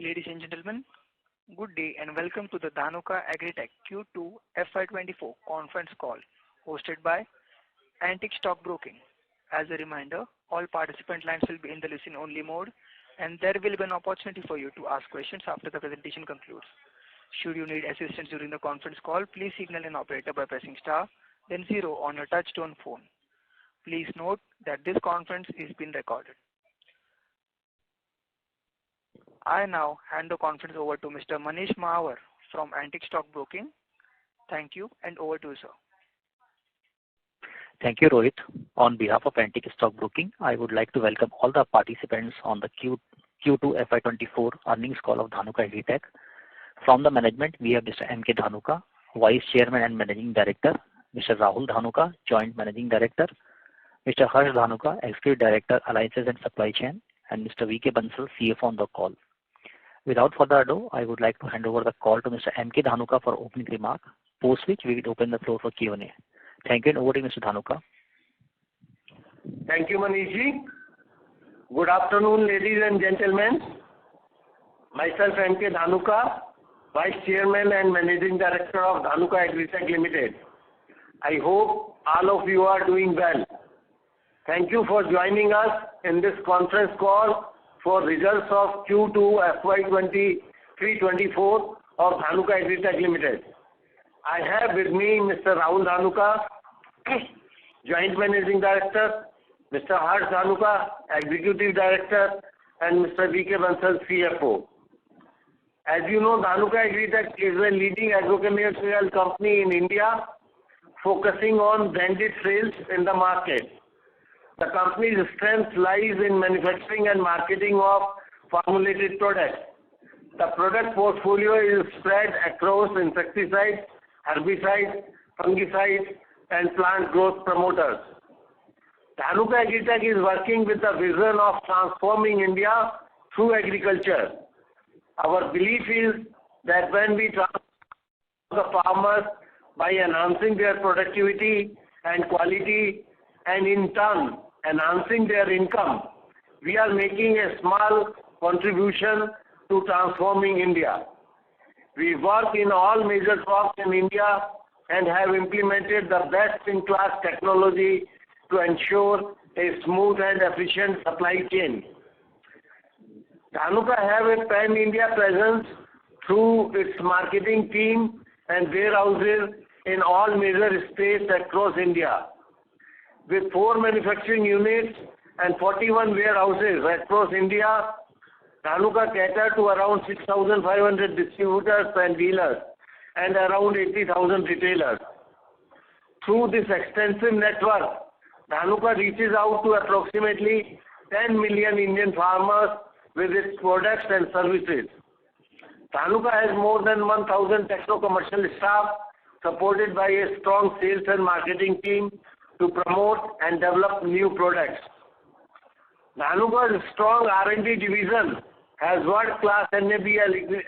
Ladies and gentlemen, good day and welcome to the Dhanuka Agritech Q2 FY24 conference call hosted by Antique Stock Broking. As a reminder, all participant lines will be in the listen-only mode and there will be an opportunity for you to ask questions after the presentation concludes. Should you need assistance during the conference call, please signal an operator by pressing star, then 0 on your touch-tone phone. Please note that this conference is being recorded. I now hand the conference over to Mr. Manish Mahawar from Antique Stock Broking. Thank you and over to you, sir. Thank you, Rohit. On behalf of Antique Stock Broking, I would like to welcome all the participants on the Q2 FY24 earnings call of Dhanuka Agritech. From the management, we have Mr. M.K. Dhanuka, Vice Chairman and Managing Director, Mr. Rahul Dhanuka, Joint Managing Director, Mr. Harsh Dhanuka, Executive Director, Alliances and Supply Chain, and Mr. V.K. Bansal, CFO on the call. Without further ado, I would like to hand over the call to Mr. M.K. Dhanuka for opening remark, post which we will open the floor for Q&A. Thank you and over to Mr. Dhanuka. Thank you, Manishji. Good afternoon, ladies and gentlemen. Myself, M.K. Dhanuka, Vice Chairman and Managing Director of Dhanuka Agritech Limited. I hope all of you are doing well. Thank you for joining us in this conference call for results of Q2 FY23-24 of Dhanuka Agritech Limited. I have with me Mr. Rahul Dhanuka, Joint Managing Director, Mr. Harsh Dhanuka, Executive Director, and Mr. V.K. Bansal, CFO. As you know, Dhanuka Agritech is a leading agrochemical company in India, focusing on branded sales in the market. The company's strength lies in manufacturing and marketing of formulated products. The product portfolio is spread across insecticides, herbicides, fungicides, and plant growth promoters. Dhanuka Agritech is working with the vision of transforming India through agriculture. Our belief is that when we transform the farmers by enhancing their productivity and quality and in turn enhancing their income, we are making a small contribution to transforming India. We work in all major crops in India and have implemented the best-in-class technology to ensure a smooth and efficient supply chain. Dhanuka have a pan-India presence through its marketing team and warehouses in all major states across India. With 4 manufacturing units and 41 warehouses across India, Dhanuka caters to around 6,500 distributors and dealers and around 80,000 retailers. Through this extensive network, Dhanuka reaches out to approximately 10 million Indian farmers with its products and services. Dhanuka has more than 1,000 techno-commercial staff supported by a strong sales and marketing team to promote and develop new products. Dhanuka's strong R&D division has world-class NAB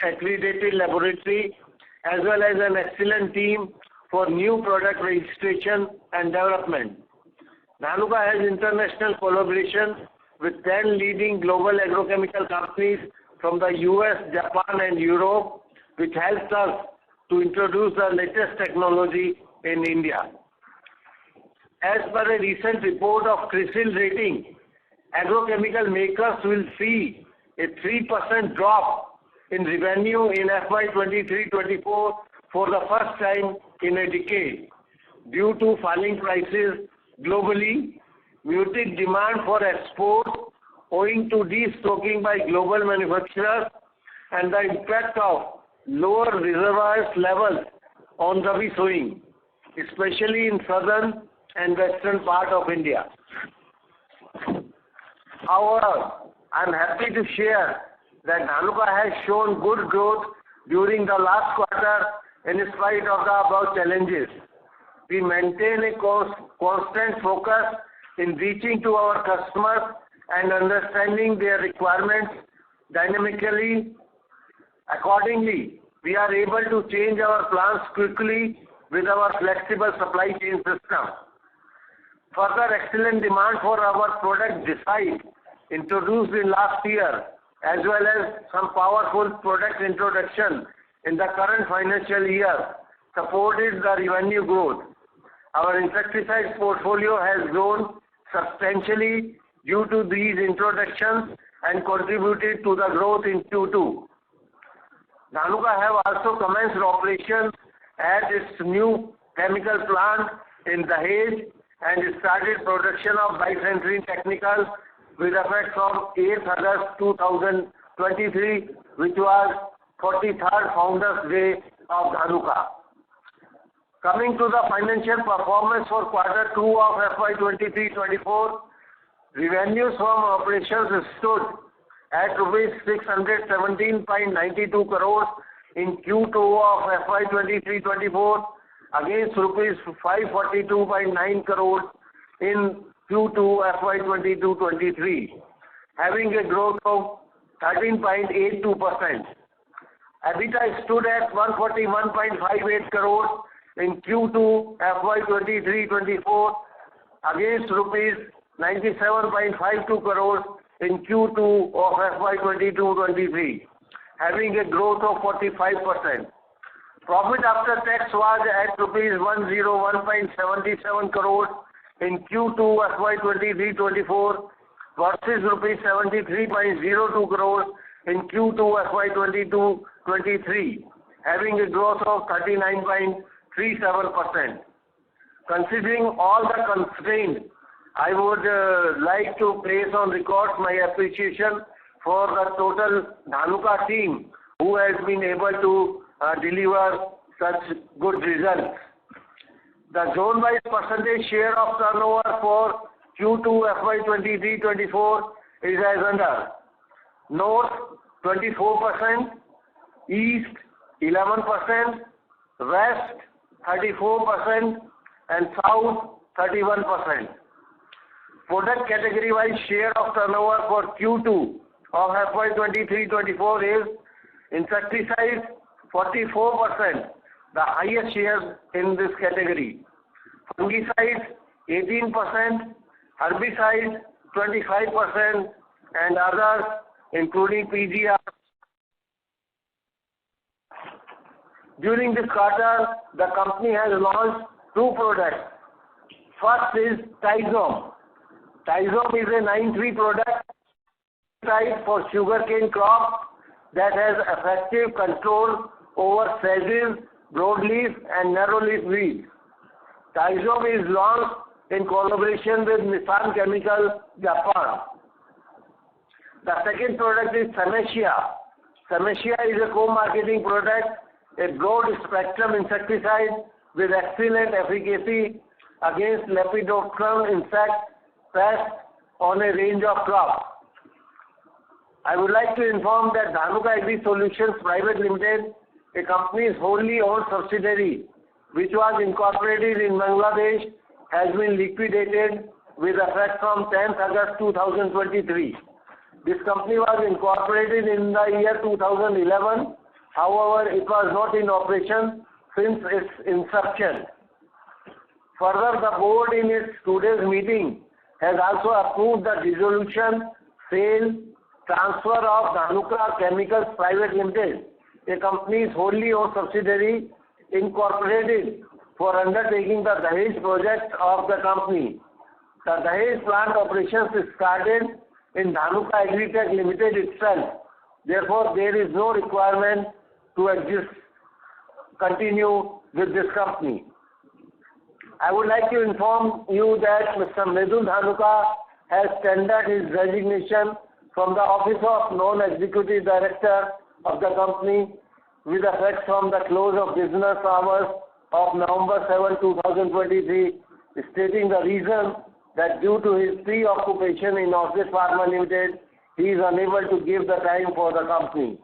accredited laboratory as well as an excellent team for new product registration and development. Dhanuka has international collaboration with 10 leading global agrochemical companies from the US, Japan and Europe, which helps us to introduce the latest technology in India. As per a recent report of CRISIL rating, agrochemical makers will see a 3% drop in revenue in FY23-24 for the first time in a decade due to falling prices globally, muted demand for export owing to destocking by global manufacturers, and the impact of lower reservoirs levels on Rabi sowing, especially in southern and western part of India. However, I am happy to share that Dhanuka has shown good growth during the last quarter in spite of the above challenges. We maintain a constant focus in reaching to our customers and understanding their requirements dynamically. Accordingly, we are able to change our plans quickly with our flexible supply chain system. Further excellent demand for our product Decide, introduced in last year, as well as some powerful product introduction in the current financial year supported the revenue growth. Our insecticides portfolio has grown substantially due to these introductions and contributed to the growth in Q2. Dhanuka have also commenced operations at its new chemical plant in Dahej and started production of bifenthrin technicals with effect from 8th August 2023, which was 43rd Founders Day of Dhanuka. Coming to the financial performance for quarter 2 of FY23-24, revenues from operations stood at rupees 617.92 crores in Q2 of FY23-24 against rupees 542.9 crores in Q2 FY22-23, having a growth of 13.82%. EBITDA stood at 141.58 crores in Q2 FY23-24 against rupees 97.52 crores in Q2 of FY22-23, having a growth of 45%. Profit after tax was at rupees 101.77 crores in Q2 FY23-24 versus rupees 73.02 crores in Q2 FY22-23, having a growth of 39.37%. Considering all the constraints, I would like to place on record my appreciation for the total Dhanuka team who has been able to deliver such good results. The zone-wise percentage share of turnover for Q2 FY23-24 is as under: North 24%, East 11%, West 34%, and South 31%. Product category-wise share of turnover for Q2 of FY23-24 is insecticides 44%, the highest share in this category. Fungicides 18%, herbicides 25%, and others including PGR. During this quarter, the company has launched 2 products. First is Tizom. Tizom is a 9(3) product for sugarcane crop that has effective control over sedges, broadleaf and narrowleaf weeds. Tizom is launched in collaboration with Nissan Chemical, Japan. The second product is Samacia. Samacia is a co-marketing product, a broad-spectrum insecticide with excellent efficacy against Lepidopteran insect pest on a range of crops. I would like to inform that Dhanuka Agri Solutions Private Limited, a company's wholly owned subsidiary, which was incorporated in Bangladesh, has been liquidated with effect from 10th August 2023. This company was incorporated in the year 2011. However, it was not in operation since its inception. Further, the board in its today's meeting has also approved the dissolution, sale, transfer of Dhanuka Chemicals Private Limited, a company's wholly owned subsidiary incorporated for undertaking the Dahej project of the company. The Dahej plant operations started in Dhanuka Agritech Limited itself. Therefore, there is no requirement to continue with this company. I would like to inform you that Mr. Mridul Dhanuka has tendered his resignation from the office of non-executive director of the company with effect from the close of business hours of November 7, 2023, stating the reason that due to his preoccupation in Orchid Pharma Limited, he is unable to give the time for the company.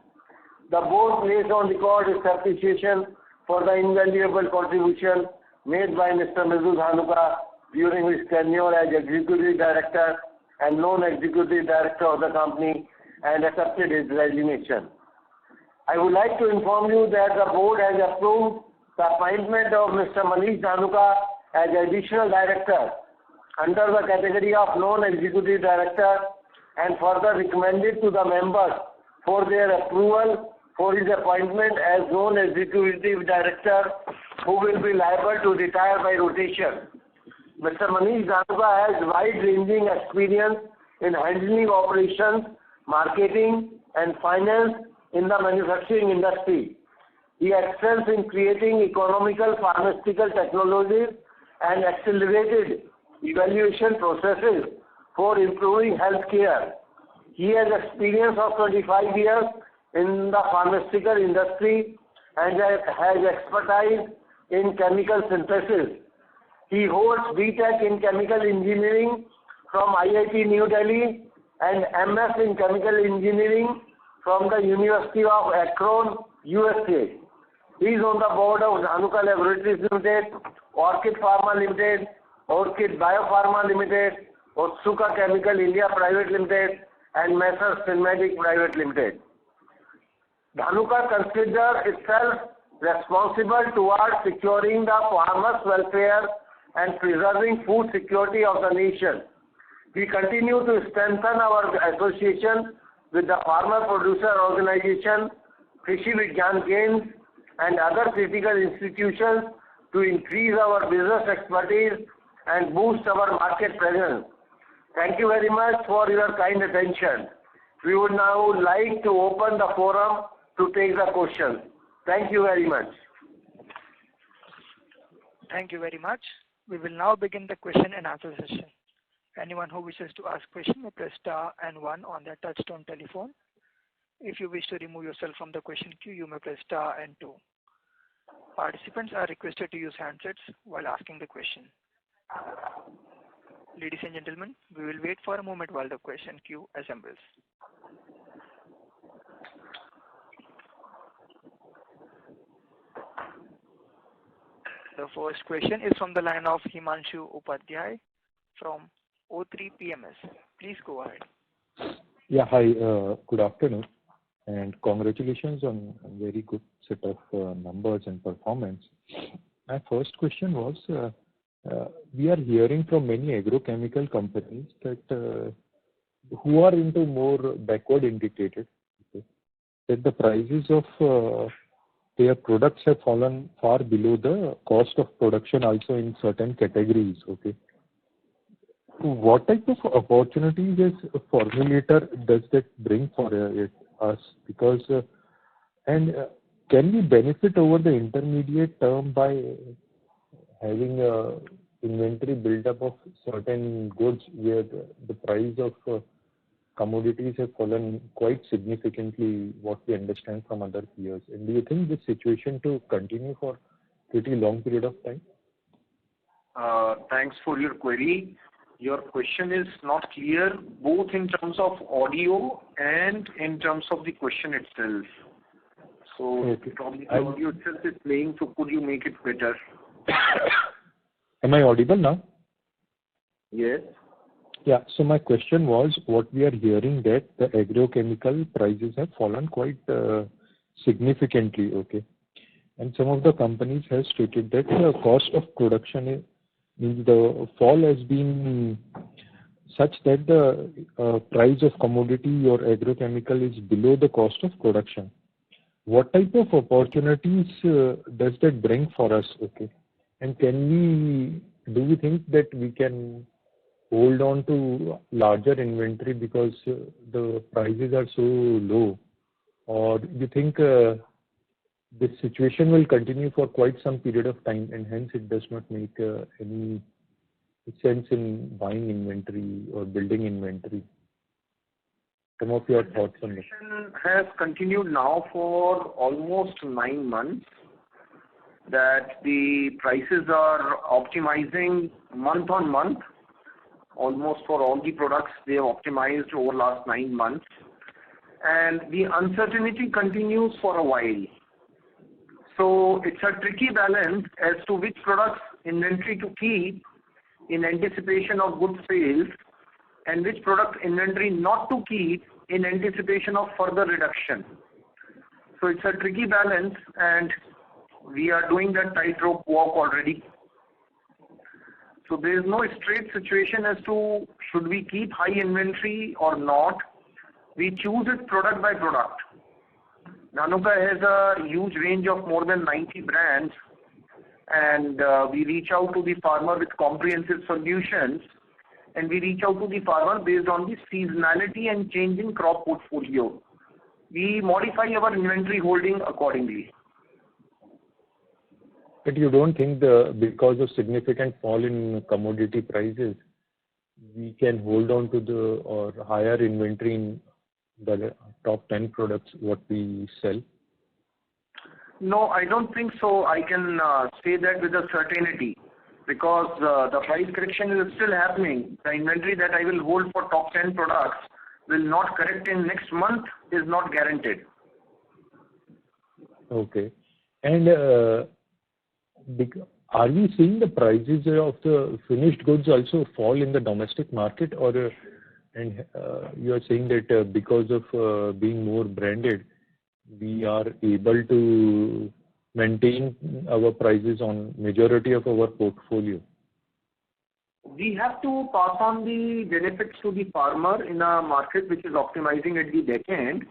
The board placed on record its appreciation for the invaluable contribution made by Mr. Mridul Dhanuka during his tenure as executive director and non-executive director of the company and accepted his resignation. I would like to inform you that the board has approved the appointment of Mr. Manish Dhanuka as additional director under the category of non-executive director and further recommended to the members for their approval for his appointment as non-executive director, who will be liable to retire by rotation. Mr. Manish Dhanuka has wide-ranging experience in handling operations, marketing, and finance in the manufacturing industry. He excels in creating economical pharmaceutical technologies and accelerated evaluation processes for improving healthcare. He has experience of 25 years in the pharmaceutical industry and has expertise in chemical synthesis. He holds BTech in chemical engineering from IIT New Delhi and MS in chemical engineering from the University of Akron, USA. He is on the board of Dhanuka Laboratories Limited, Orchid Pharma Limited, Orchid Biopharma Limited, Otsuka Chemical India Private Limited, and Messrs Synmedic Private Limited. Dhanuka considers itself responsible towards securing the farmers' welfare and preserving food security of the nation. We continue to strengthen our association with the Farmer Producer Organization, Krishi Vigyan Kendras, and other critical institutions to increase our business expertise and boost our market presence. Thank you very much for your kind attention. We would now like to open the forum to take the questions. Thank you very much. Thank you very much. We will now begin the question and answer session. Anyone who wishes to ask question may press star and 1 on their touchtone telephone. If you wish to remove yourself from the question queue, you may press star and 2. Participants are requested to use handsets while asking the question. Ladies and gentlemen, we will wait for a moment while the question queue assembles. The first question is from the line of Himanshu Upadhyay from O3 PMS. Please go ahead. Yeah, hi. Good afternoon, and congratulations on a very good set of numbers and performance. My first question was, we are hearing from many agrochemical companies that who are into more backward integrated, okay, that the prices of their products have fallen far below the cost of production also in certain categories. Okay. What type of opportunities as a formulator does that bring for us? Because and can we benefit over the intermediate term by having a inventory build-up of certain goods where the price of commodities have fallen quite significantly, what we understand from other peers? And do you think this situation to continue for pretty long period of time? Thanks for your query. Your question is not clear both in terms of audio and in terms of the question itself. So okay. Probably the audio itself is playing, so could you make it better? Am I audible now? Yes. Yeah. So my question was, what we are hearing that the agrochemical prices have fallen quite significantly, okay? And some of the companies have stated that the cost of production means the fall has been such that the price of commodity or agrochemical is below the cost of production. What type of opportunities does that bring for us, okay? And do we think that we can hold on to larger inventory because the prices are so low? Or do you think this situation will continue for quite some period of time and hence it does not make any sense in buying inventory or building inventory? Some of your thoughts on this. The situation has continued now for almost 9 months, that the prices are optimizing month on month. Almost for all the products, they have optimized over last 9 months. And the uncertainty continues for a while. So it's a tricky balance as to which products inventory to keep in anticipation of good sales and which product inventory not to keep in anticipation of further reduction. So it's a tricky balance, and we are doing that tightrope walk already. So there is no straight situation as to should we keep high inventory or not. We choose it product by product. Dhanuka has a huge range of more than 90 brands, and we reach out to the farmer with comprehensive solutions, and we reach out to the farmer based on the seasonality and changing crop portfolio. We modify our inventory holding accordingly. But you don't think because of significant fall in commodity prices, we can hold on to the or higher inventory in the top 10 products what we sell? No, I don't think so. I can say that with a certainty, because the price correction is still happening. The inventory that I will hold for top 10 products will not correct in next month is not guaranteed. Okay. And are we seeing the prices of the finished goods also fall in the domestic market, or you are saying that because of being more branded, we are able to maintain our prices on majority of our portfolio? We have to pass on the benefits to the farmer in a market which is optimizing at the back end,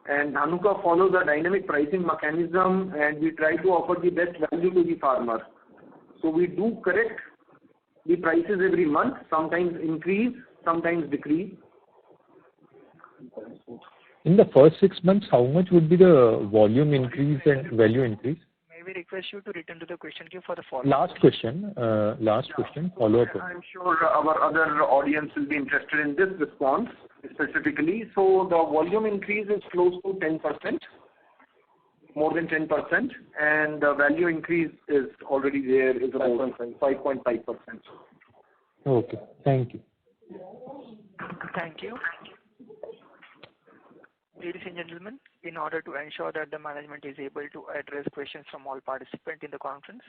and Dhanuka follows a dynamic pricing mechanism, and we try to offer the best value to the farmer. So we do correct the prices every month, sometimes increase, sometimes decrease. In the first 6 months, how much would be the volume increase and value increase? May we request you to return to the question queue for the follow-up? Last question, follow-up. I'm sure our other audience will be interested in this response specifically. So the volume increase is close to 10%, more than 10%, and the value increase is already there, is about 5.5%. Okay, thank you. Thank you. Ladies and gentlemen, in order to ensure that the management is able to address questions from all participants in the conference,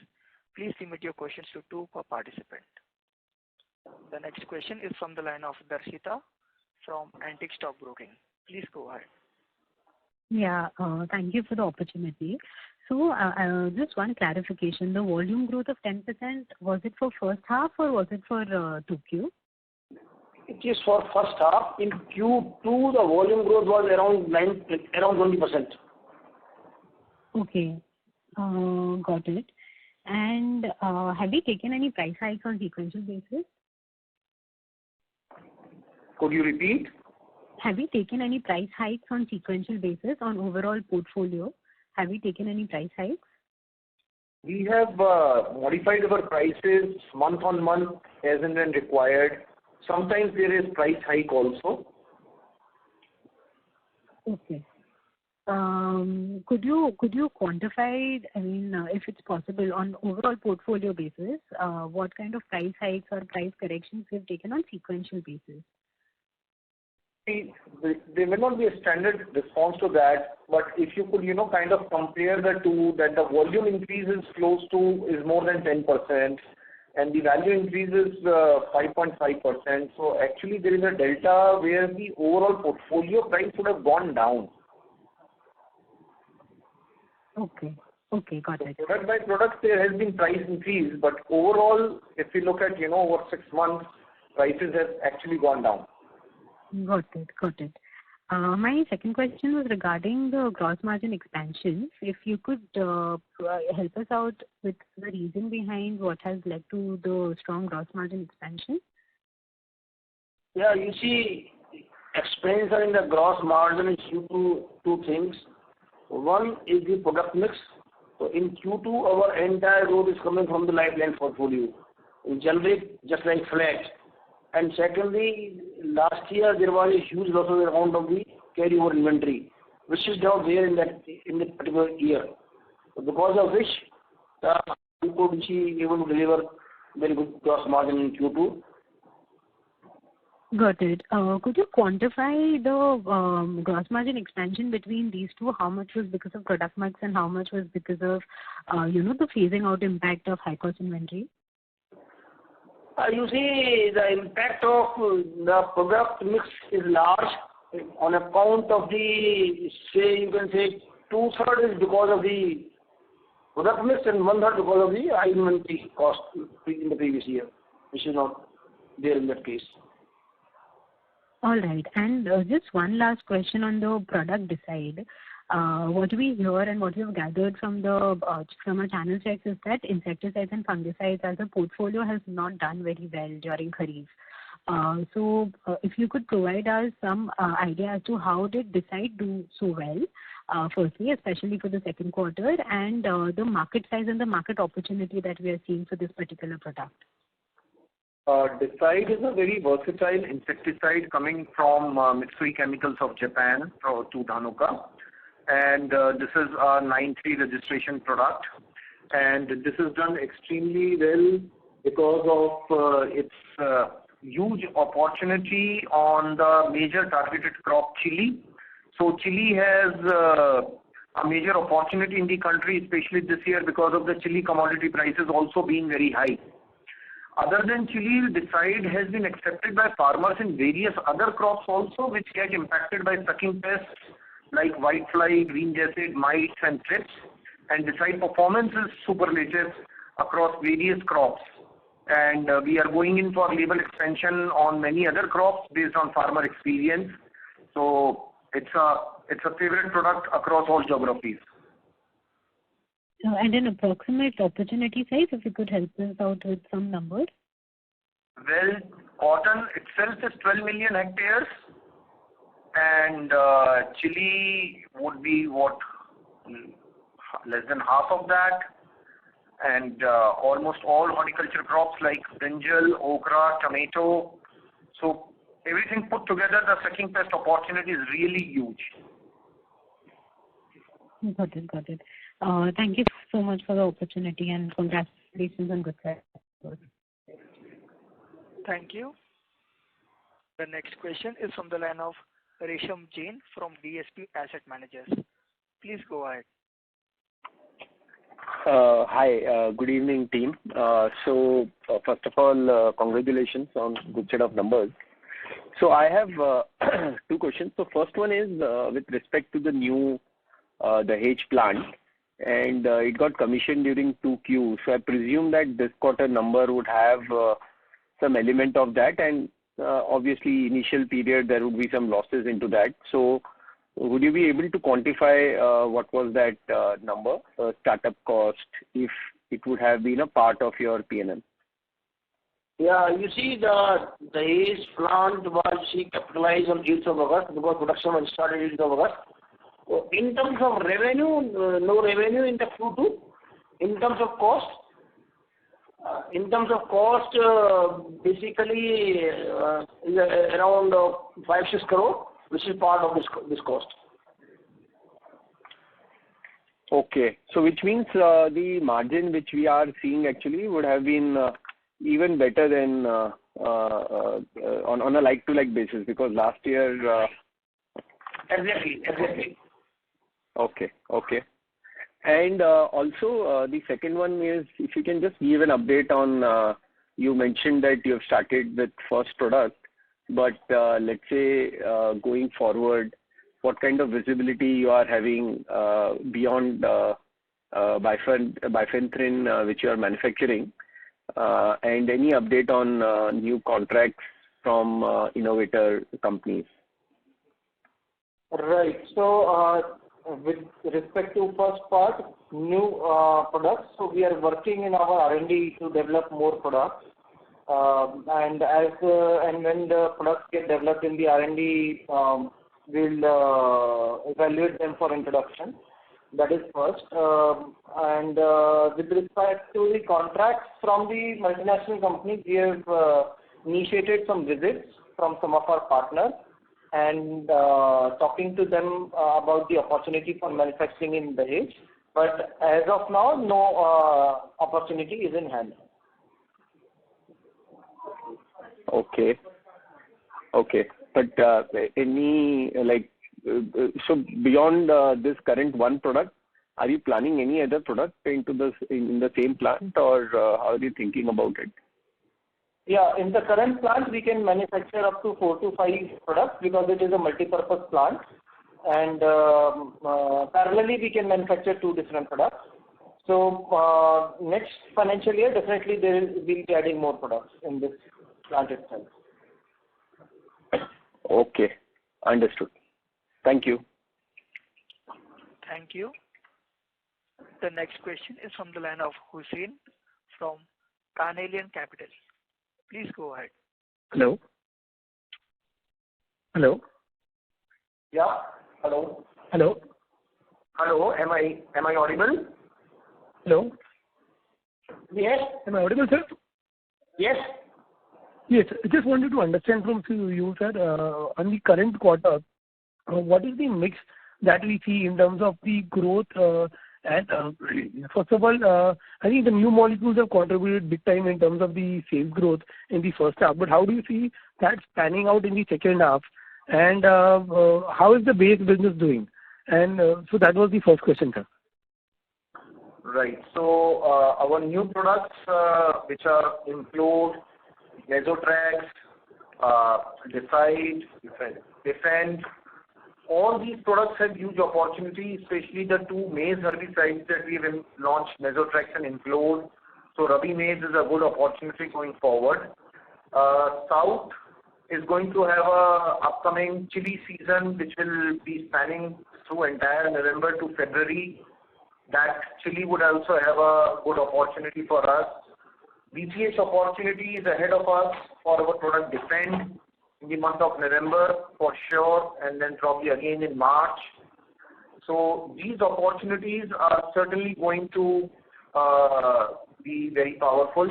please limit your questions to 2 per participant. The next question is from the line of Darshita from Antique Stock Broking. Please go ahead. Yeah, thank you for the opportunity. So, just one clarification. The volume growth of 10%, was it for first half or was it for 2Q? It is for first half. In Q2, the volume growth was around 20%. Okay, got it. And have you taken any price hikes on sequential basis? Could you repeat? Have you taken any price hikes on sequential basis on overall portfolio? Have you taken any price hikes? We have modified our prices month on month as and when required. Sometimes there is price hike also. Okay. Could you quantify, I mean, if it's possible, on overall portfolio basis, what kind of price hikes or price corrections you've taken on sequential basis? There may not be a standard response to that, but if you could, kind of compare the two, that the volume increase is more than 10%, and the value increase is 5.5%. So actually there is a delta where the overall portfolio price would have gone down. Okay, got it. Product by product there has been price increase, but overall, if you look at, over 6 months, prices have actually gone down. Got it. My second question was regarding the gross margin expansion. If you could help us out with the reason behind what has led to the strong gross margin expansion. Yeah, you see, expansion in the gross margin is due to 2 things. One is the product mix. So in Q2, our entire growth is coming from the lifeline portfolio. In generic, just like flat. And secondly, last year there was a huge loss on account of the carryover inventory, which is now there in the particular year. So because of which, we could be able to deliver very good gross margin in Q2. Got it. Could you quantify the gross margin expansion between these two? How much was because of product mix and how much was because of, the phasing out impact of high cost inventory? You see, the impact of the product mix is large on account of you can say 2/3 is because of the product mix and 1/3 because of the high inventory cost in the previous year. which is not there in that case. All right. And just one last question on the product side. What we hear and what we've gathered from our channel checks is that insecticides and fungicides as a portfolio has not done very well during Kharif. So if you could provide us some idea as to how did Decide do so well, firstly, especially for the second quarter, and the market size and the market opportunity that we are seeing for this particular product. Decide is a very versatile insecticide coming from Mitsui Chemicals of Japan to Dhanuka. And this is a 9(3) registration product. And this is done extremely well because of its huge opportunity on the major targeted crop chili. So chili has a major opportunity in the country, especially this year because of the chili commodity prices also being very high. Other than chili, Decide has been accepted by farmers in various other crops also, which get impacted by sucking pests like whitefly, green jacet, mites, and thrips. And Decide performance is superlative across various crops. And we are going in for label expansion on many other crops based on farmer experience. So it's a favorite product across all geographies. And an approximate opportunity size, if you could help us out with some numbers. Well, cotton itself is 12 million hectares, and chili would be less than half of that, and almost all horticulture crops like brinjal, okra, tomato. So everything put together, the sucking pest opportunity is really huge. Got it. Thank you so much for the opportunity and congratulations on good work. Thank you. The next question is from the line of Resham Jain from DSP Asset Managers. Please go ahead. Hi, good evening team. So first of all, congratulations on good set of numbers. So I have two questions. So first one is with respect to the new Dahej plant, and it got commissioned during 2Q. So I presume that this quarter number would have some element of that, and obviously initial period there would be some losses into that. So would you be able to quantify what was that number, startup cost, if it would have been a part of your P&L? Yeah, you see the Dahej plant was capitalized on 8th of August because production was started 8th of August. So in terms of revenue, no revenue in the Q2. In terms of cost, basically is around 5-6 crore, which is part of this cost. Okay, so which means the margin which we are seeing actually would have been even better than on a like-to-like basis, because last year. Exactly. Okay. And also the second one is, if you can just give an update on, you mentioned that you have started with first product, but let's say going forward, what kind of visibility you are having beyond bifenthrin which you are manufacturing, and any update on new contracts from innovator companies? Right. So with respect to first part, new products, so we are working in our R&D to develop more products. And when the products get developed in the R&D, we'll evaluate them for introduction. That is first. And with respect to the contracts from the multinational companies, we have initiated some visits from some of our partners and talking to them about the opportunity for manufacturing in Dahej. But as of now, no opportunity is in hand. Okay. But any so beyond this current one product, are you planning any other product into this in the same plant, or how are you thinking about it? Yeah, in the current plant, we can manufacture up to 4 to 5 products because it is a multi-purpose plant. And parallelly, we can manufacture 2 different products. So next financial year, definitely we'll be adding more products in this plant itself. Okay, understood. Thank you. Thank you. The next question is from the line of Hussein from Carnelian Capital. Please go ahead. Hello. Hello. Yeah. Hello. Hello. Hello. Am I audible? Hello. Yes. Am I audible, sir? Yes. Yes. I just wanted to understand from you, sir, on the current quarter, what is the mix that we see in terms of the growth? And first of all, I think the new molecules have contributed big time in terms of the sales growth in the first half. But how do you see that panning out in the second half? And how is the base business doing? And so that was the first question, sir. Right. So our new products, which are include Mesotrax, Decide, Defend, all these products have huge opportunity, especially the two maize herbicides that we have launched, Mesotrax and Include. So Rabi maize is a good opportunity going forward. South is going to have a upcoming chili season, which will be spanning through entire November to February. That chili would also have a good opportunity for us. BPH opportunity is ahead of us for our product Defend in the month of November for sure, and then probably again in March. So these opportunities are certainly going to be very powerful.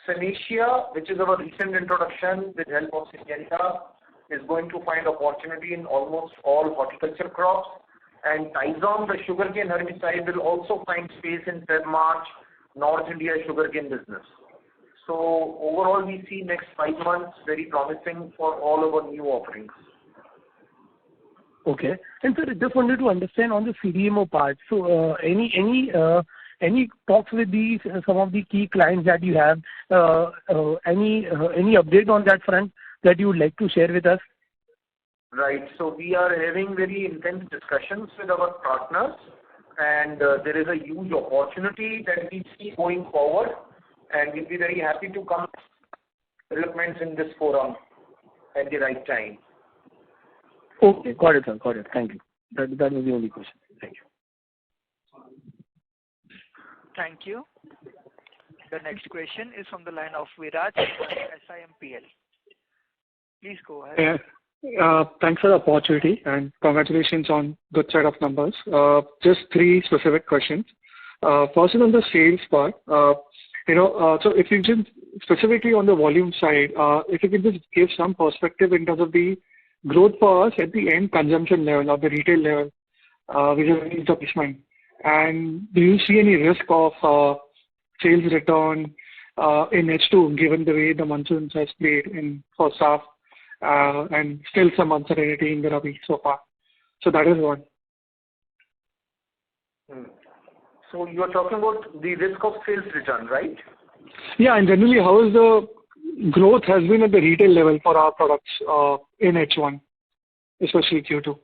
Senecia, which is our recent introduction with help of Syngenta, is going to find opportunity in almost all horticulture crops. And Tizom, the sugarcane herbicide, will also find space in Feb-March North India sugarcane business. So overall, we see next 5 months very promising for all our new offerings. Okay. And sir, I just wanted to understand on the CDMO part. So any talks with these some of the key clients that you have? Any update on that front that you would like to share with us? Right. So we are having very intense discussions with our partners, and there is a huge opportunity that we see going forward, and we'll be very happy to come developments in this forum at the right time. Okay, got it, sir. Got it. Thank you. That was the only question. Thank you. Thank you. The next question is from the line of Viraj from SIMPL. Please go ahead. Thanks for the opportunity and congratulations on good set of numbers. Just 3 specific questions. First is on the sales part. So if you just specifically on the volume side, if you could just give some perspective in terms of the growth for us at the end consumption level or the retail level, which is the placement. And do you see any risk of sales return in H2 given the way the monsoons has played in first half? And still some uncertainty in the Rabi so far. So that is one. So you are talking about the risk of sales return, right? Yeah, and generally how is the growth has been at the retail level for our products in H1, especially Q2?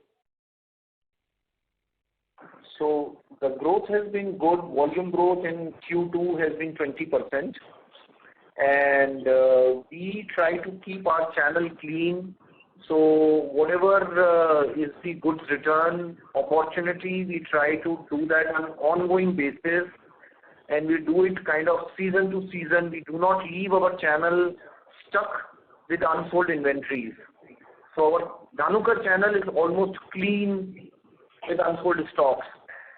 So the growth has been good. Volume growth in Q2 has been 20%. And we try to keep our channel clean. So whatever is the goods return opportunity, we try to do that on an ongoing basis. And we do it kind of season to season. We do not leave our channel stuck with unsold inventories. So our Dhanuka channel is almost clean with unsold stocks.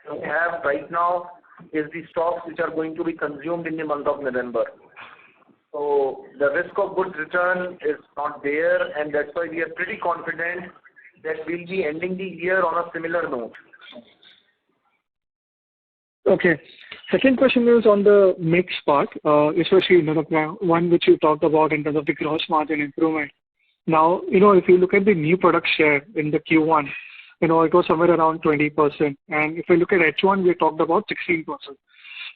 What we have right now is the stocks which are going to be consumed in the month of November. So the risk of goods return is not there, and that's why we are pretty confident that we'll be ending the year on a similar note. Okay. Second question is on the mix part, especially the one which you talked about in terms of the gross margin improvement. Now, if you look at the new product share in the Q1, it was somewhere around 20%. And if you look at H1, we talked about 16%.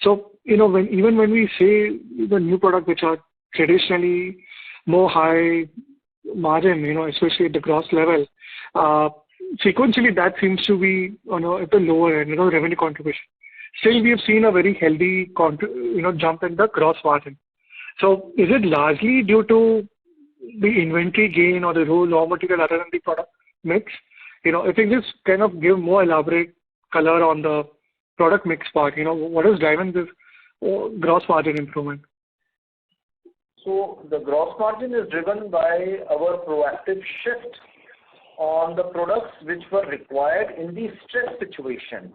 So, even when we say the new product which are traditionally more high margin, especially at the gross level, sequentially that seems to be at the lower end, revenue contribution. still we have seen a very healthy jump in the gross margin. So is it largely due to the inventory gain or the raw material other than the product mix? If you just kind of give more elaborate color on the product mix part, what is driving this gross margin improvement? So the gross margin is driven by our proactive shift on the products which were required in the stress situation.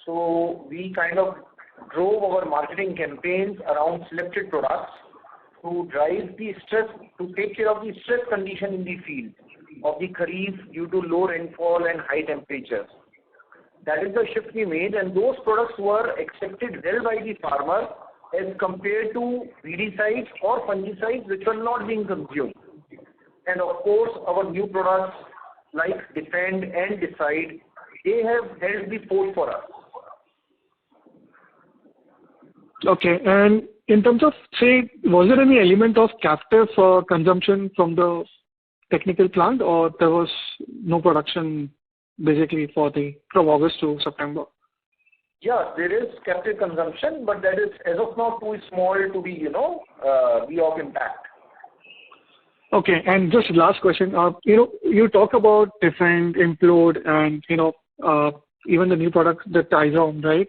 So we kind of drove our marketing campaigns around selected products to drive the stress, to take care of the stress condition in the field of the kharif due to low rainfall and high temperatures. That is the shift we made, and those products were accepted well by the farmer as compared to weedicides or fungicides which were not being consumed. And of course, our new products like Defend and Decide, they have held the fort for us. Okay, and in terms of, say, was there any element of captive consumption from the technical plant, or there was no production basically from August to September? Yeah, there is captive consumption, but that is as of now too small to be, be of impact. Okay, and just last question. You talk about Defend, Implode, and even the new product, the Tizom, right?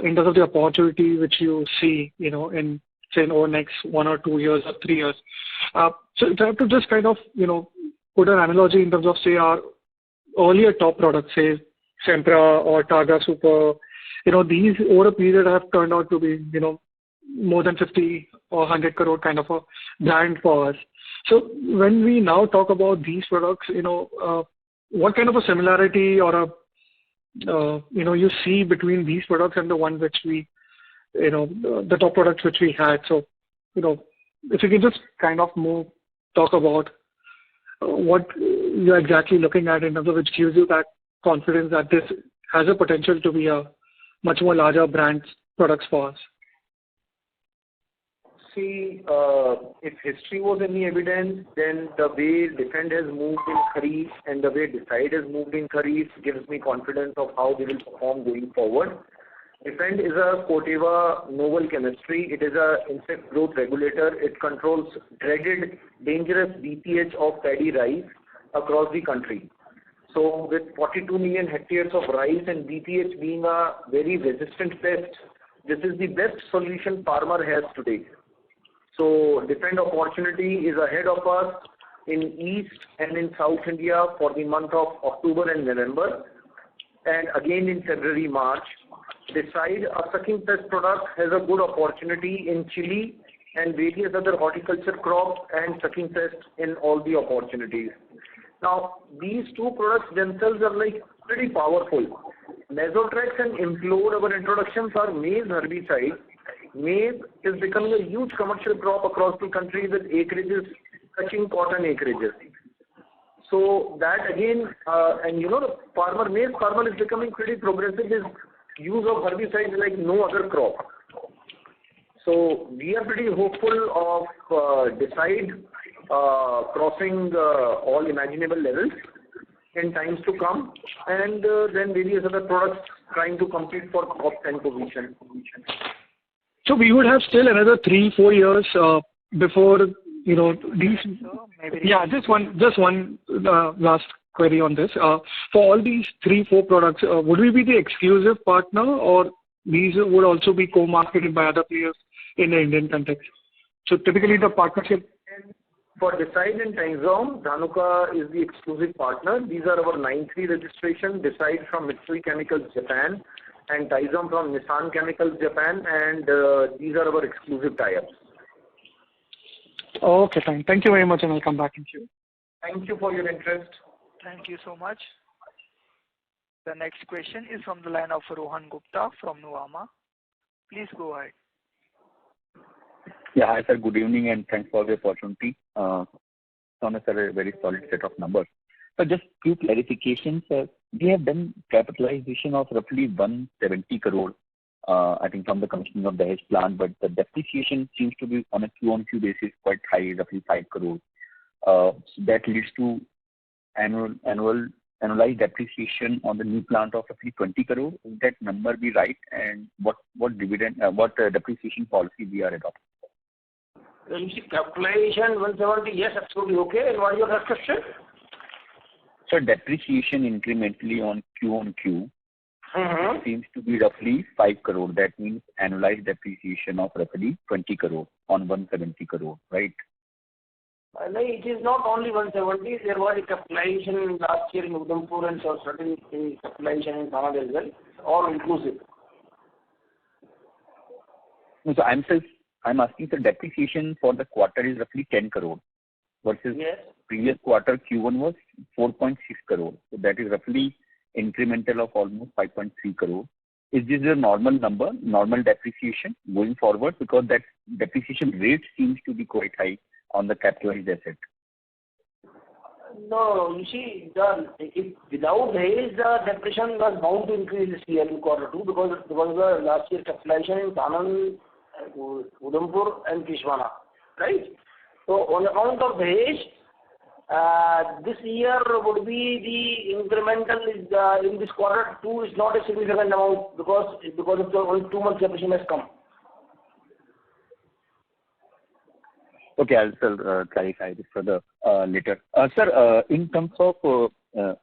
In terms of the opportunity which you see, in say over next 1 or 2 years or 3 years. So if I have to just kind of, put an analogy in terms of say our earlier top products, say Sempra or Targa Super, these over a period have turned out to be, more than 50 or 100 crore kind of a brand for us. So when we now talk about these products, what kind of a similarity or you see between these products and the one which we, the top products which we had. So, if you can just kind of talk about what you're exactly looking at in terms of which gives you that confidence that this has a potential to be a much more larger brand products for us. See, if history was any evidence, then the way Defend has moved in Kharif and the way Decide has moved in Kharif gives me confidence of how they will perform going forward. Defend is a Corteva novel chemistry. It is a insect growth regulator. It controls dreaded, dangerous BPH of paddy rice across the country. So with 42 million hectares of rice and BPH being a very resistant pest, this is the best solution farmer has today. So Defend opportunity is ahead of us in East and in South India for the month of October and November, and again in February, March. Decide, a sucking pest product, has a good opportunity in chili and various other horticulture crops and sucking pests in all the opportunities. Now, these two products themselves are like pretty powerful. Mesotrex and Implode, our introductions are maize herbicide. Maize is becoming a huge commercial crop across the country with acreages touching cotton acreages. So that again, and the maize farmer is becoming pretty progressive. His use of herbicides like no other crop. So we are pretty hopeful of Decide crossing all imaginable levels in times to come, and then various other products trying to compete for top 10 position. So we would have still another 3-4 years before these. Yeah, just one last query on this. For all these 3-4 products, would we be the exclusive partner, or these would also be co-marketed by other players in the Indian context? So typically the partnership. For Decide and Tizom, Dhanuka is the exclusive partner. These are our 9(3) registration. Decide from Mitsui Chemicals, Japan, and Tizom from Nissan Chemicals, Japan, and these are our exclusive tie-ups. Okay, fine. Thank you very much, and I'll come back in queue. Thank you for your interest. Thank you so much. The next question is from the line of Rohan Gupta from Nuvama. Please go ahead. Yeah, hi sir, good evening and thanks for the opportunity. Sir, a very solid set of numbers. So just few clarifications. We have done capitalization of roughly 170 crore, I think from the commissioning of the Dahej plant, but the depreciation seems to be on a Q-on-Q basis quite high, roughly 5 crore. So that leads to annual annualized depreciation on the new plant of roughly 20 crore. Would that number be right? And what depreciation policy we are adopting? You see, capitalization 170, yes, absolutely okay. And what is your first question? So depreciation incrementally on Q seems to be roughly 5 crore. That means annualized depreciation of roughly 20 crore on 170 crore, right? No, it is not only 170. There was a capitalization last year in Udhampur and so certain capitalization in Sanand as well, all inclusive. No, so I'm asking the depreciation for the quarter is roughly 10 crore versus previous quarter Q1 was 4.6 crore. So that is roughly incremental of almost 5.3 crore. Is this a normal number, normal depreciation going forward? Because that depreciation rate seems to be quite high on the capitalized asset. No, you see, if without Dahej, the depreciation was bound to increase this year in quarter 2 because the last year capitalization in Sanand, Udhampur and Kishwana, right? So on account of Dahej, this year would be the incremental is in this quarter 2 is not a significant amount because of the only 2 months depreciation has come. Okay, I'll clarify this further later. Sir, in terms of the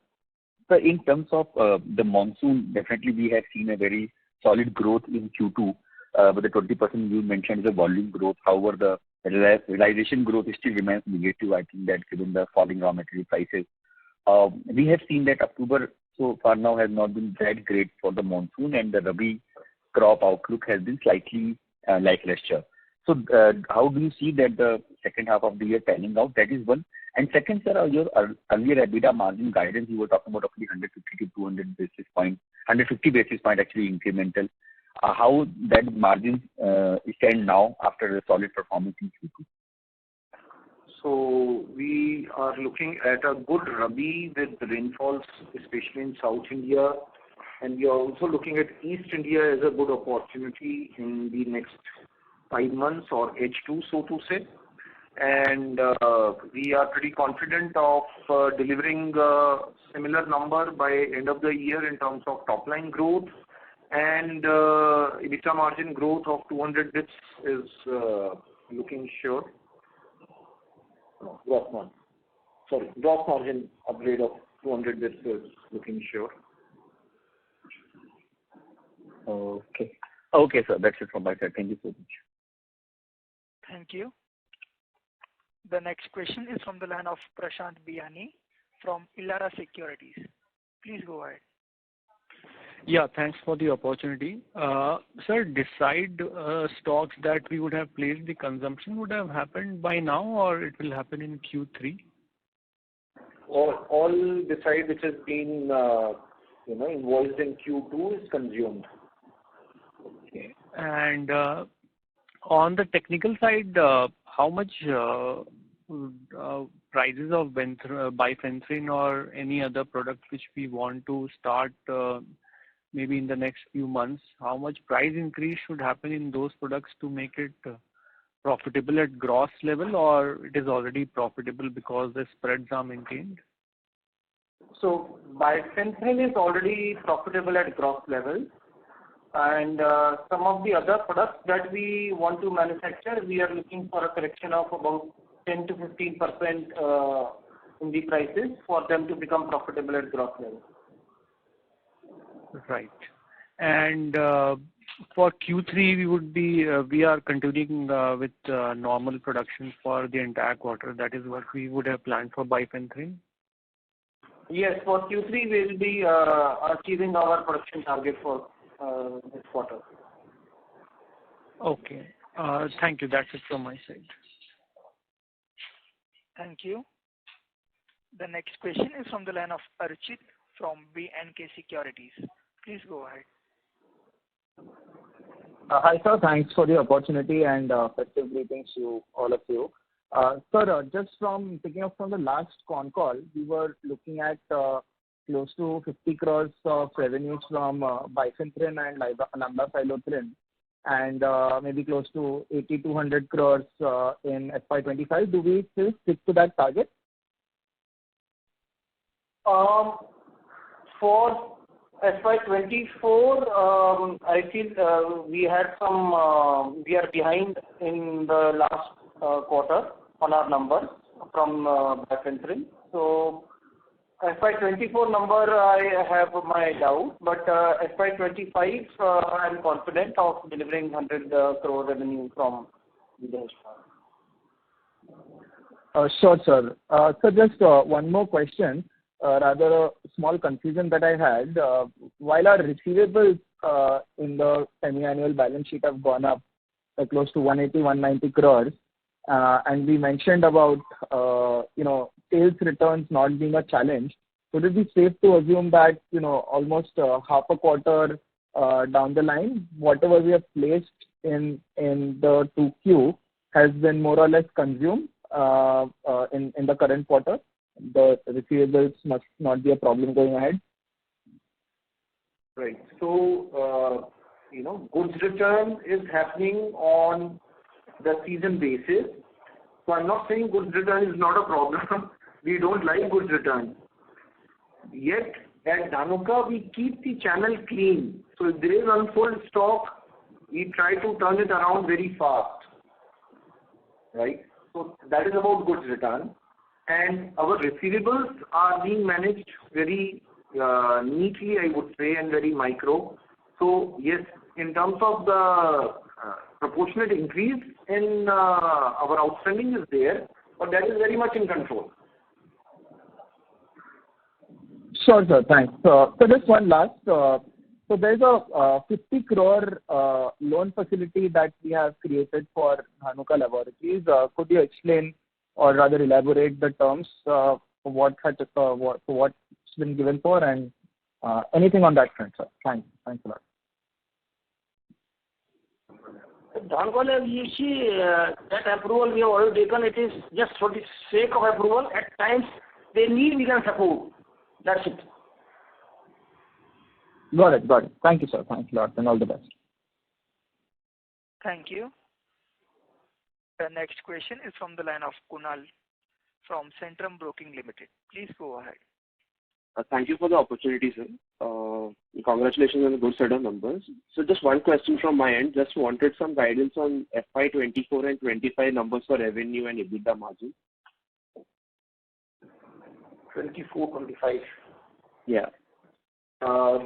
monsoon, definitely we have seen a very solid growth in Q2. But the 20% you mentioned is a volume growth. However, the realization growth still remains negative. I think that given the falling raw material prices, we have seen that October so far now has not been that great for the monsoon, and the Rabi crop outlook has been slightly lackluster. So, how do you see that the second half of the year panning out? That is one. And second, sir, your earlier EBITDA margin guidance, you were talking about roughly 150 to 200 basis point, 150 basis point actually incremental. How that margin stand now after a solid performance in Q2? So we are looking at a good Rabi with rainfalls, especially in South India, and we are also looking at East India as a good opportunity in the next 5 months or H2, so to say. And we are pretty confident of delivering a similar number by end of the year in terms of top line growth, and EBITDA margin growth of 200 bits is looking sure. Gross margin upgrade of 200 bits is looking sure. Okay. Okay, sir. That's it from my side. Thank you so much. Thank you. The next question is from the line of Prashant Biyani from Elara Securities. Please go ahead. Yeah, thanks for the opportunity. Sir, decide stocks that we would have placed, the consumption would have happened by now, or it will happen in Q3? All decide which has been invoiced in Q2 is consumed. Okay. And on the technical side, how much prices of bifenthrin or any other product which we want to start maybe in the next few months, how much price increase should happen in those products to make it profitable at gross level, or it is already profitable because the spreads are maintained? So bifenthrin is already profitable at gross level, and some of the other products that we want to manufacture, we are looking for a correction of about 10 to 15% in the prices for them to become profitable at gross level. Right. And for Q3, we are continuing with normal production for the entire quarter. That is what we would have planned for bifenthrin? Yes, for Q3 we will be achieving our production target for this quarter. Okay. Thank you. That's it from my side. Thank you. The next question is from the line of Archit from B&K Securities. Please go ahead. Hi, sir. Thanks for the opportunity and festive greetings to all of you. Sir, just from picking up from the last con call, we were looking at close to 50 crores of revenues from bifenthrin and lambda-cyhalothrin, and maybe close to 80 to 100 crores in FY25. Do we still stick to that target? For FY24, I feel we are behind in the last quarter on our numbers from bifenthrin. So FY24 number, I have my doubt, but FY25, I'm confident of delivering 100 crore revenue from the Sure, sir. So just one more question, rather a small confusion that I had. While our receivables in the semi-annual balance sheet have gone up close to 180-190 crores, and we mentioned about sales returns not being a challenge, would it be safe to assume that almost half a quarter down the line, whatever we have placed in the 2Q has been more or less consumed in the current quarter? The receivables must not be a problem going ahead. Right. So, goods return is happening on the season basis. So I'm not saying goods return is not a problem. We don't like goods return. Yet, at Dhanuka, we keep the channel clean. So if there is unsold stock, we try to turn it around very fast. Right? So that is about goods return. And our receivables are being managed very neatly, I would say, and very micro. So yes, in terms of the proportionate increase in our outstanding is there, but that is very much in control. Sure, sir. Thanks. So just one last. So there's a 50 crore loan facility that we have created for Dhanuka Laboratories. Could you explain or rather elaborate the terms for what's been given for and anything on that front, sir? Thanks a lot. Dhanuka, you see, that approval we have already taken, it is just for the sake of approval. At times, they need, we can support. That's it. Got it. Thank you, sir. Thanks a lot, and all the best. Thank you. The next question is from the line of Kunal from Centrum Broking Limited. Please go ahead. Thank you for the opportunity, sir. Congratulations on the good set of numbers. So just one question from my end. Just wanted some guidance on FY24 and 25 numbers for revenue and EBITDA margin. 24, 25. Yeah.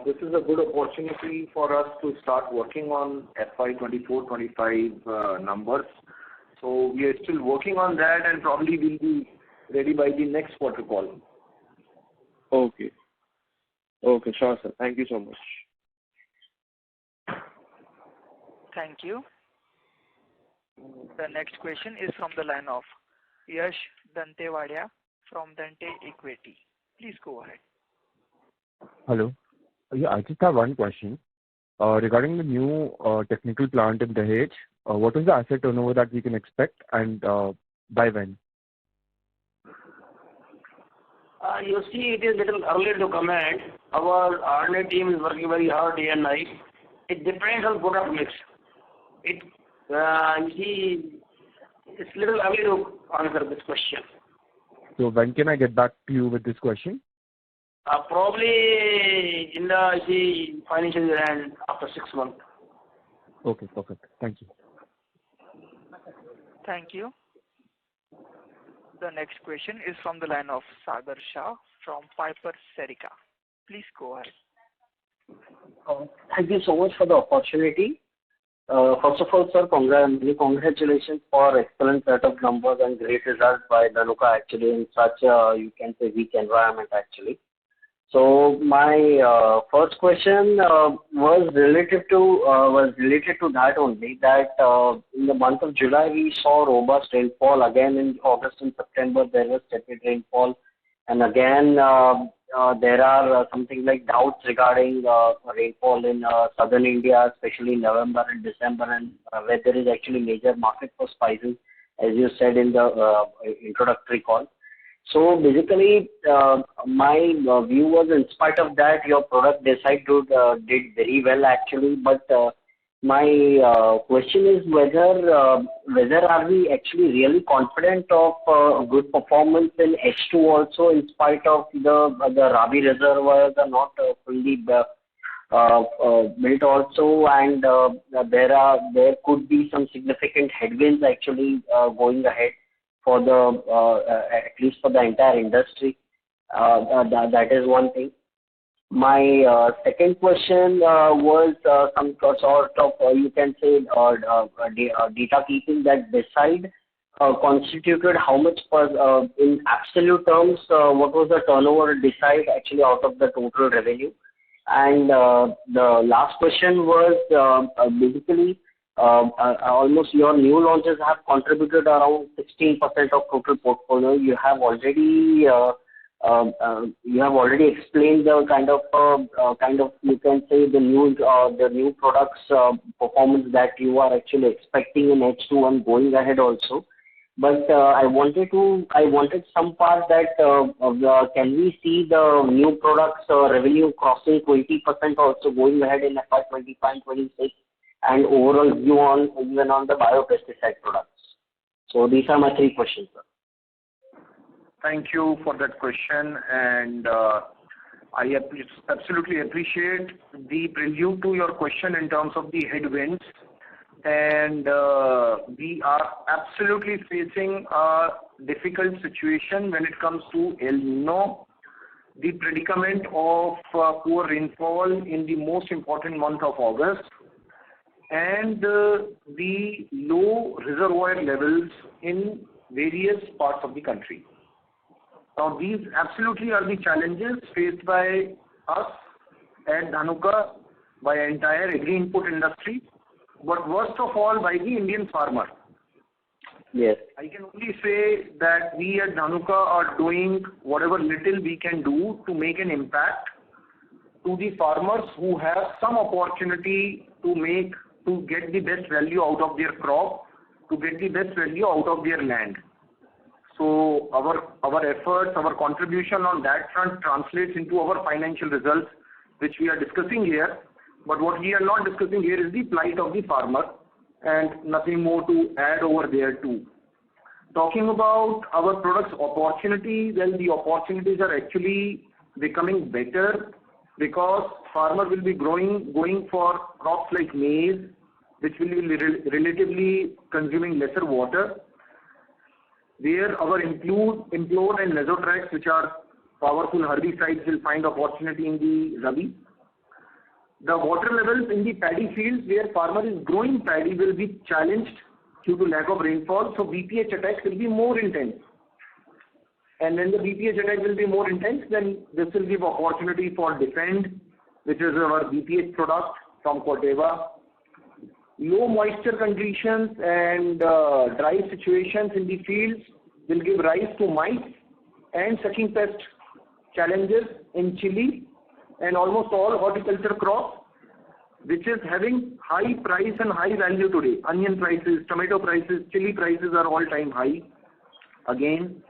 This is a good opportunity for us to start working on FY24, 25 numbers. So we are still working on that, and probably will be ready by the next quarter call. Okay, sure, sir. Thank you so much. Thank you. The next question is from the line of Yash Dantewadia from Dante Equity. Please go ahead. Hello. Yeah, I just have one question. Regarding the new technical plant in Dahej, what is the asset turnover that we can expect, and by when? You see, it is little early to comment. Our R&D team is working very hard day and night. It depends on product mix. You see, it's little early to answer this question. So when can I get back to you with this question? Probably in the financial year end after 6 months. Okay, perfect. Thank you. Thank you. The next question is from the line of Sagar Shah from Piper Serica. Please go ahead. Thank you so much for the opportunity. First of all, sir, congratulations for excellent set of numbers and great results by Dhanuka actually in such a, you can say, weak environment actually. So my first question was related to that only, that in the month of July we saw robust rainfall. Again in August and September there was tepid rainfall, and again there are something like doubts regarding rainfall in southern India, especially November and December, and where there is actually major market for spices, as you said in the introductory call. So basically, my view was, in spite of that, your product did very well actually. But My question is whether are we actually really confident of good performance in H2 also, in spite of the Rabi reservoirs are not fully built also, and there could be some significant headwinds actually going ahead for at least for the entire industry. That is one thing. My second question was some sort of, you can say, data keeping, that beside constituted how much in absolute terms, what was the turnover decide actually out of the total revenue. And the last question was basically almost your new launches have contributed around 16% of total portfolio. You have already explained the kind of you can say the new products performance that you are actually expecting in H2 and going ahead also. But I wanted some part that can we see the new products revenue crossing 20% also going ahead in FY25 and 26, and overall view on even on the biopesticide products. So these are my three questions, sir. Thank you for that question, and I absolutely appreciate the prelude to your question in terms of the headwinds. And we are absolutely facing a difficult situation when it comes to El Nino, the predicament of poor rainfall in the most important month of August, and the low reservoir levels in various parts of the country. Now, these absolutely are the challenges faced by us at Dhanuka, by entire agri-input industry, but worst of all by the Indian farmer. Yes. I can only say that we at Dhanuka are doing whatever little we can do to make an impact to the farmers who have some opportunity to get the best value out of their crop, to get the best value out of their land. So our efforts, our contribution on that front translates into our financial results, which we are discussing here. But what we are not discussing here is the plight of the farmer, and nothing more to add over there too. Talking about our products opportunity, well, the opportunities are actually becoming better because farmer will be going for crops like maize, which will be relatively consuming lesser water. Where our Implode and Mesotrax, which are powerful herbicides, will find opportunity in the Rabi. The water levels in the paddy fields where farmer is growing paddy will be challenged due to lack of rainfall, so BPH attacks will be more intense. And when the BPH attack will be more intense, then this will give opportunity for Defend, which is our BPH product from Corteva. Low moisture conditions and dry situations in the fields will give rise to mites and sucking pest challenges in chili and almost all horticulture crops, which is having high price and high value today. Onion prices, tomato prices, chili prices are all-time high again.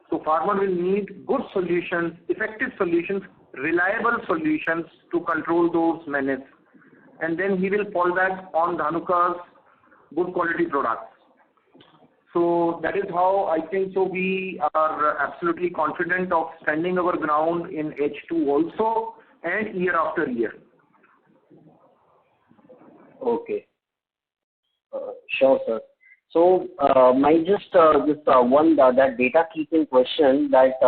So farmer will need good solutions, effective solutions, reliable solutions to control those menaces. And then he will fall back on Dhanuka's good quality products. So that is how I think so we are absolutely confident of standing our ground in H2 also and year after year. Okay. Sure, sir. So my just one that data keeping question that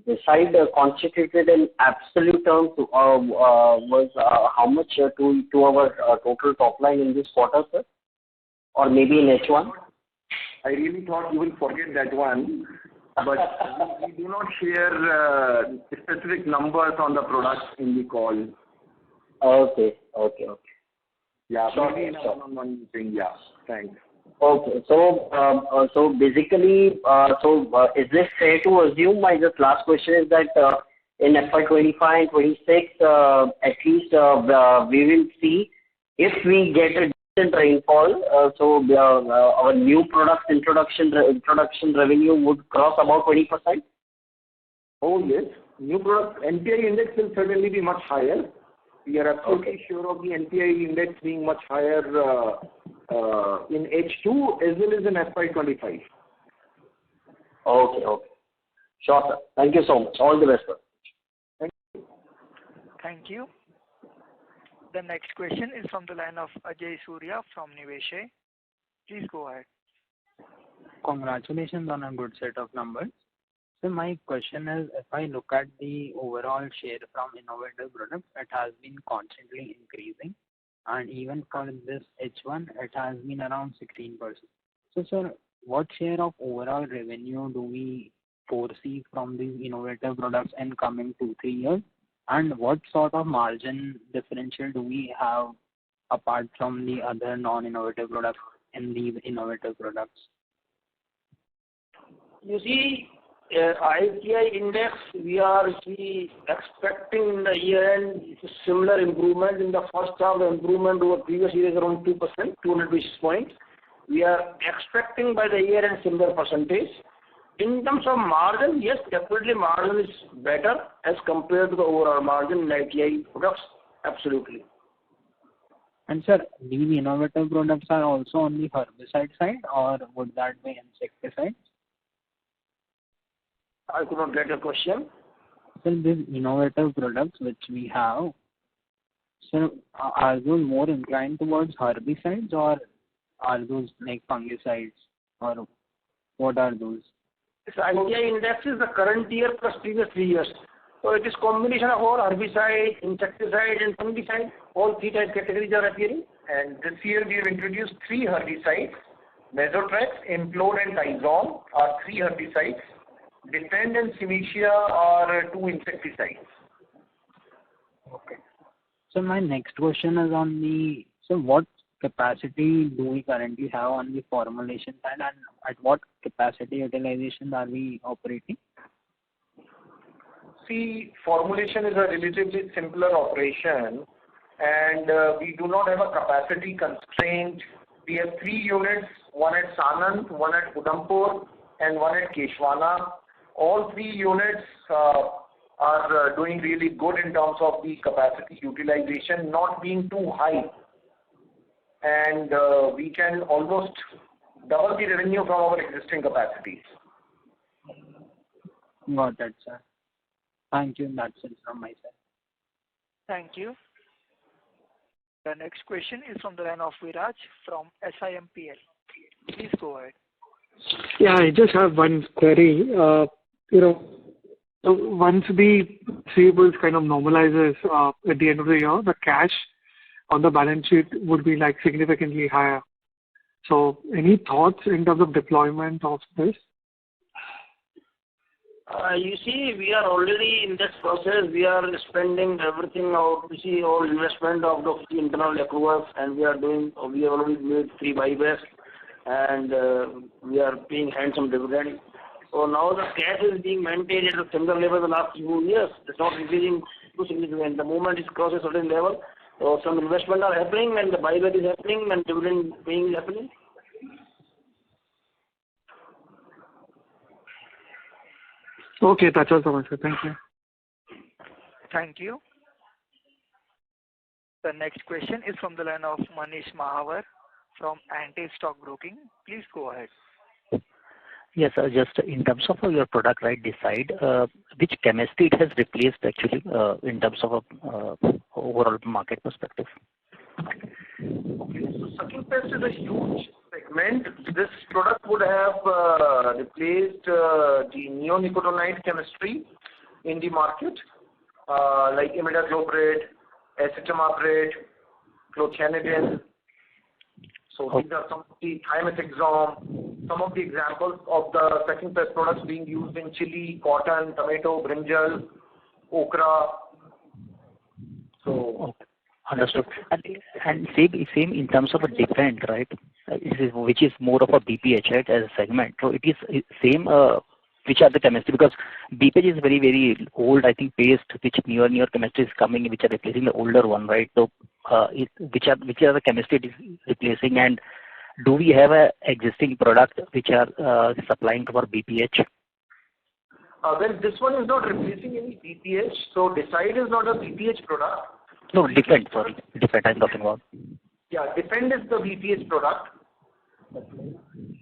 beside constituted in absolute terms was how much to our total top line in this quarter, sir? Or maybe in H1? I really thought you will forget that one, but we do not share specific numbers on the products in the call. Okay. Yeah, maybe in a one-on-one meeting. Yeah, thanks. Okay, so basically, is this fair to assume? My just last question is that in FY25 and 26, at least we will see if we get a decent rainfall. Our new products introduction revenue would cross about 20%. Oh yes, new product NPI index will certainly be much higher. We are absolutely sure of the NPI index being much higher in H2 as well as in FY25. Okay. Sure, sir. Thank you so much. All the best, sir. Thank you. The next question is from the line of Ajay Surya from Niveshaay. Please go ahead. Congratulations on a good set of numbers. So my question is, if I look at the overall share from innovative products, it has been constantly increasing, and even for this H1, it has been around 16%. So, sir, what share of overall revenue do we foresee from these innovative products in coming 2-3 years? And what sort of margin differential do we have apart from the other non-innovative products in these innovative products? You see, ITI index, we are expecting in the year end similar improvement. In the first half, the improvement over previous year is around 2%, 200 basis points. We are expecting by the year end similar percentage. In terms of margin, yes, definitely margin is better as compared to the overall margin in ITI products. Absolutely. And sir, these innovative products are also on the herbicide side, or would that be insecticides? I could not get your question. So these innovative products which we have, so are those more inclined towards herbicides, or are those like fungicides, or what are those? This ITI index is the current year plus previous 3 years. So it is combination of all herbicide, insecticide and fungicide. All 3 type categories are appearing. And this year we have introduced 3 herbicides. Mesotrex, Implode and Tizon are 3 herbicides. Defend and Simicia are 2 insecticides. Okay. So my next question is on the, so what capacity do we currently have on the formulation side, and at what capacity utilization are we operating? See, formulation is a relatively simpler operation, and we do not have a capacity constraint. We have 3 units, one at Sanand, one at Udhampur, and one at Keshwana. All 3 units are doing really good in terms of the capacity utilization, not being too high. And we can almost double the revenue from our existing capacities. Got that, sir. Thank you. That's it from my side. Thank you. The next question is from the line of Viraj from SIMPL. Please go ahead. Yeah, I just have one query. Once the receivables kind of normalizes at the end of the year, the cash on the balance sheet would be like significantly higher. So any thoughts in terms of deployment of this? You see, we are already in this process. We are spending everything out. You see, all investment of the internal accruals, and we have already made 3 buybacks, and we are paying handsome dividend. So now the cash is being maintained at a similar level the last few years. It's not increasing too significant. The moment it crosses a certain level, so some investment are happening, and the buyback is happening, and dividend paying is happening. Okay, that's all so much, sir. Thank you. Thank you. The next question is from the line of Manish Mahawar from Anti-Stock Broking. Please go ahead. Yes, sir. Just in terms of your product, right, decide which chemistry it has replaced actually in terms of overall market perspective. Okay, so sucking pest is a huge segment. This product would have replaced the neonicotinoid chemistry in the market, like imidacloprid, acetamiprid, clothianidin. So these are some of the thiamethoxam, some of the examples of the sucking pest products being used in chili, cotton, tomato, brinjal, okra. So. Understood. And same in terms of a defend, right? Which is more of a BPH, right, as a segment. So it is same. Which are the chemistry? Because BPH is very, very old, I think, paste, which newer chemistry is coming, which are replacing the older one, right? So which are the chemistry it is replacing, and do we have a existing product which are supplying to our BPH? Well, this one is not replacing any BPH. So Decide is not a BPH product. No, Defend, sorry. Defend I'm talking about. Yeah, Defend is the VPH product.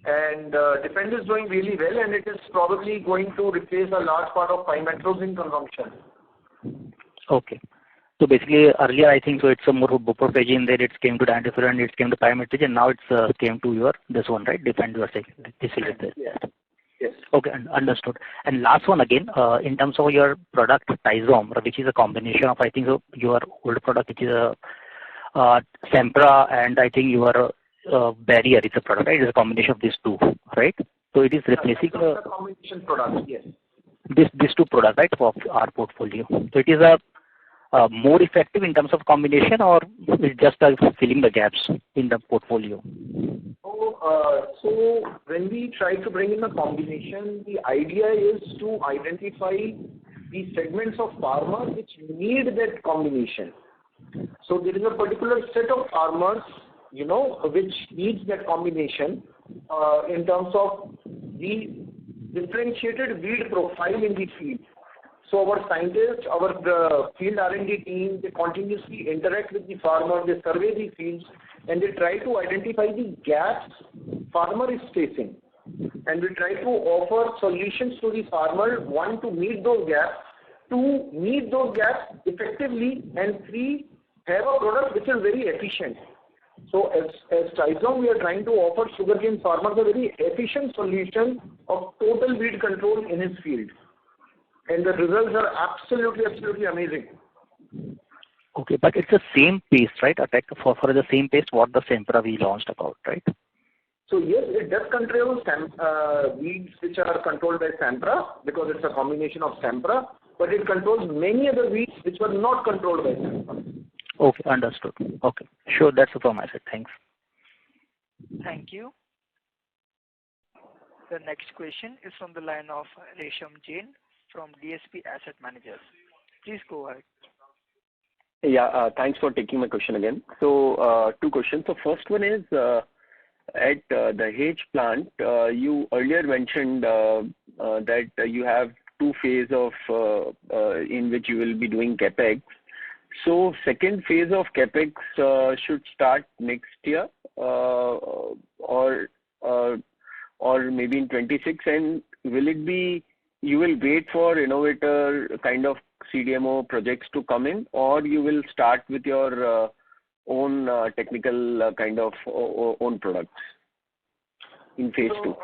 And Defend is doing really well, and it is probably going to replace a large part of pymetrozine consumption. Okay. So basically, earlier I think so it's a more bupropion, then it came to dandiferin, it came to pymetrozine, now it's came to your this one, right? Defend, you are saying. This is it. Yes. Yes. Okay, understood. And last one again, in terms of your product Tizom, which is a combination of I think so your old product, which is a Sempra, and I think your barrier is a product, right? It's a combination of these two, right? So it is replacing It's a combination product, yes. these two products, right, of our portfolio. So it is a more effective in terms of combination, or it's just filling the gaps in the portfolio? So when we try to bring in a combination, the idea is to identify the segments of farmers which need that combination. So there is a particular set of farmers, which needs that combination in terms of the differentiated weed profile in the field. So our scientists, our field R&D team, they continuously interact with the farmer, they survey the fields, and they try to identify the gaps farmer is facing. And we try to offer solutions to the farmer, one, to meet those gaps, two, meet those gaps effectively, and three, have a product which is very efficient. So as Tizom, we are trying to offer sugarcane farmers a very efficient solution of total weed control in his field. And the results are absolutely amazing. Okay, but it's the same paste, right? Attack for the same paste what the Sempra we launched about, right? So yes, it does control weeds which are controlled by Sempra because it's a combination of Sempra, but it controls many other weeds which were not controlled by Sempra. Okay, understood. Okay, sure, that's it from my side. Thanks. Thank you. The next question is from the line of Resham Jain from DSP Asset Managers. Please go ahead. Yeah, thanks for taking my question again. So, two questions. So, first one is at the Dahej plant, you earlier mentioned that you have two phases of in which you will be doing capex. So, second phase of capex should start next year, or maybe in 26. And will it be you will wait for innovator kind of CDMO projects to come in, or you will start with your own technical kind of own products in phase two?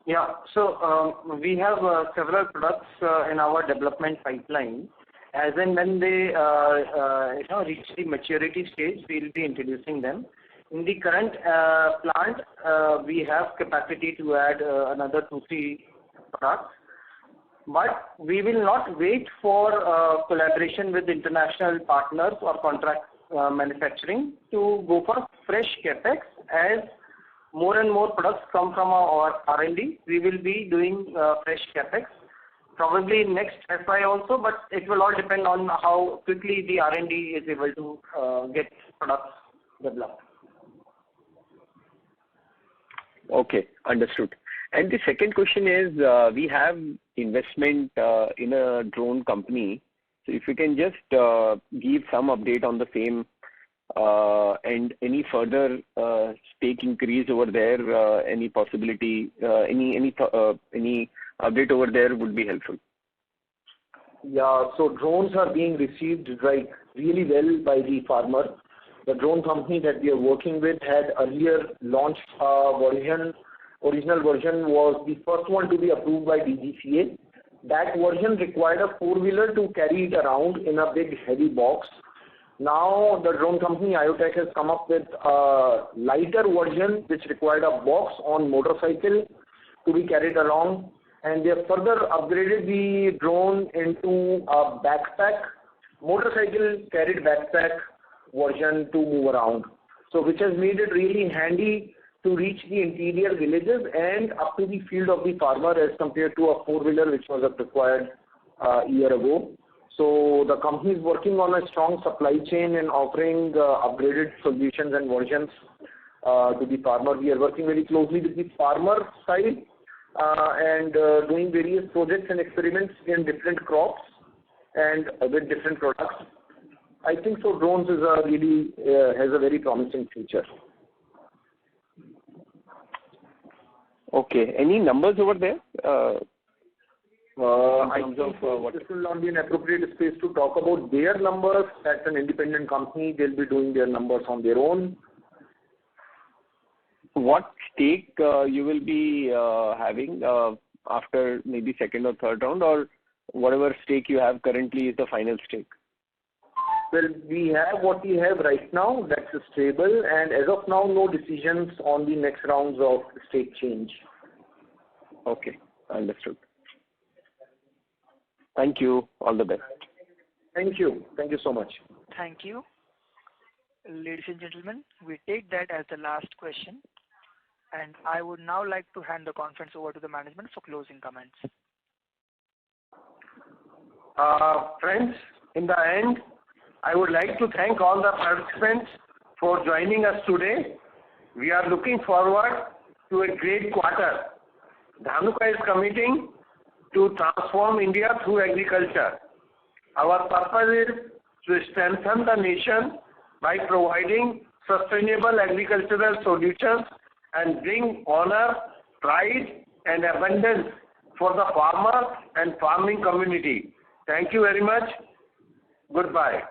Yeah, so we have several products in our development pipeline. As and when they reach the maturity stage, we will be introducing them. In the current plant, we have capacity to add another 2-3 products. But we will not wait for collaboration with international partners or contract manufacturing to go for fresh capex. As more and more products come from our R&D, we will be doing fresh capex. Probably next FY also, but it will all depend on how quickly the R&D is able to get products developed. Okay, understood. And the second question is, we have investment in a drone company. So if you can just give some update on the same and any further stake increase over there, any possibility, any update over there would be helpful. Yeah, so drones are being received really well by the farmer. The drone company that we are working with had earlier launched a version. Original version was the first one to be approved by DGCA. That version required a four-wheeler to carry it around in a big heavy box. Now the drone company Agritech has come up with a lighter version which required a box on motorcycle to be carried along, and they have further upgraded the drone into a backpack, motorcycle carried backpack version to move around. So which has made it really handy to reach the interior villages and up to the field of the farmer as compared to a four-wheeler which was required a year ago. So the company is working on a strong supply chain and offering upgraded solutions and versions to the farmer. We are working very closely with the farmer side and doing various projects and experiments in different crops and with different products. I think so. Drones is a really has a very promising future. Okay. Any numbers over there? I think this will not be an appropriate space to talk about their numbers. That's an independent company. They'll be doing their numbers on their own. What stake you will be having after maybe second or third round, or whatever stake you have currently is the final stake? Well, we have what we have right now. That's stable, and as of now, no decisions on the next rounds of stake change. Okay, understood. Thank you. All the best. Thank you. Thank you so much. Thank you. Ladies and gentlemen, we take that as the last question, and I would now like to hand the conference over to the management for closing comments. Friends, in the end, I would like to thank all the participants for joining us today. We are looking forward to a great quarter. Dhanuka is committing to transform India through agriculture. Our purpose is to strengthen the nation by providing sustainable agricultural solutions and bring honor, pride, and abundance for the farmer and farming community. Thank you very much. Goodbye.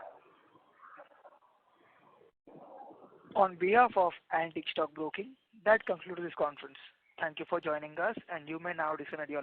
On behalf of Antique Stock Broking, that concludes this conference. Thank you for joining us, and you may now disconnect your